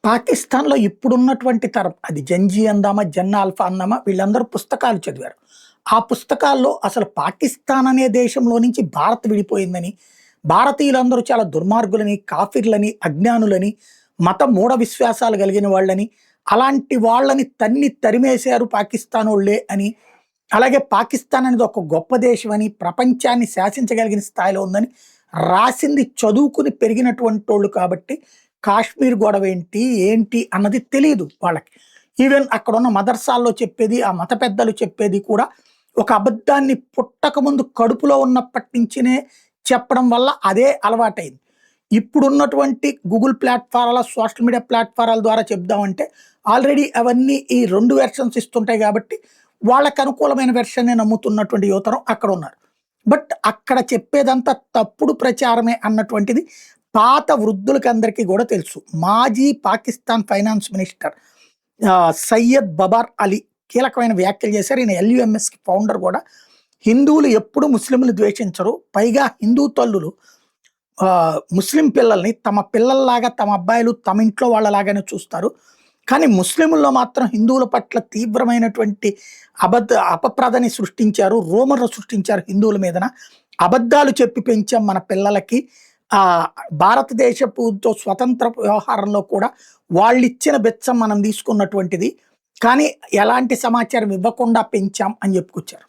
పాకిస్తాన్‌లో ఇప్పుడున్నటువంటి తరం అది జెన్‌జీ అందామా, జెన్ ఆల్ఫా అందామా వీళ్ళందరూ పుస్తకాలు చదివారు. ఆ పుస్తకాల్లో అసలు పాకిస్తాన్ అనే దేశంలో నుంచి భారత్ విడిపోయిందని, భారతీయులందరూ చాలా దుర్మార్గులని, కాఫిర్లని, అజ్ఞానులని, మత మూఢ విశ్వాసాలు కలిగిన వాళ్ళని, అలాంటి వాళ్ళని తన్ని తరిమేశారు పాకిస్తానోళ్ళే అని, అలాగే పాకిస్తాన్ అనేది ఒక గొప్ప దేశమని, ప్రపంచాన్ని శాసించగలిగిన స్థాయిలో ఉందని రాసింది చదువుకుని పెరిగినటువంటోళ్ళు కాబట్టి కాశ్మీర్ గొడవేంటి, ఏంటి అన్నది తెలీదు వాళ్ళకి. ఈవెన్ అక్కడున్న మదర్సాల్లో చెప్పేది, ఆ మత పెద్దలు చెప్పేది కూడా ఒక అబద్ధాన్ని పుట్టకముందు కడుపులో ఉన్నప్పటి నుంచినే చెప్పడం వల్ల అదే అలవాటయింది. ఇప్పుడున్నటువంటి గూగుల్ ప్లాట్‌ఫారాల, సోషల్ మీడియా ప్లాట్‌ఫారాల ద్వారా చెప్దామంటే ఆల్రెడీ అవన్నీ ఈ 2 వెర్షన్స్ ఇస్తుంటాయి కాబట్టి వాళ్ళకి అనుకూలమైన వెర్షన్‌నే నమ్ముతున్నటువంటి యువతరం అక్కడున్నారు. బట్ అక్కడ చెప్పేదంతా తప్పుడు ప్రచారమే అన్నటువంటిది పాత వృద్ధులకందరికీ గూడా తెలుసు. మాజీ పాకిస్తాన్ ఫైనాన్స్ మినిస్టర్ సయ్యద్ బబార్ అలీ కీలకమైన వ్యాఖ్యలు చేశారు. ఈయన ఎల్‌యుఎంఎస్‌కి ఫౌండర్ గూడా. హిందువులు ఎప్పుడు ముస్లింలు ద్వేషించరు. పైగా హిందూ తల్లులు ముస్లిం పిల్లల్ని తమ పిల్లల్లాగా, తమ అబ్బాయిలు తమ ఇంట్లో వాళ్ళలాగానే చూస్తారు. కానీ ముస్లిముల్లో మాత్రం హిందువుల పట్ల తీవ్రమైనటువంటి అపప్రదని సృష్టించారు. రూమర్‌లు సృష్టించారు హిందువుల మీదన. అబద్ధాలు చెప్పి పెంచాం మన పిల్లలకి. భారతదేశపుతో స్వతంత్ర వ్యవహారంలో కూడా వాళ్ళిచ్చిన బెచ్చం మనం తీసుకున్నటువంటిది. కానీ ఎలాంటి సమాచారం ఇవ్వకుండా పెంచాం అని చెప్పుకొచ్చారు.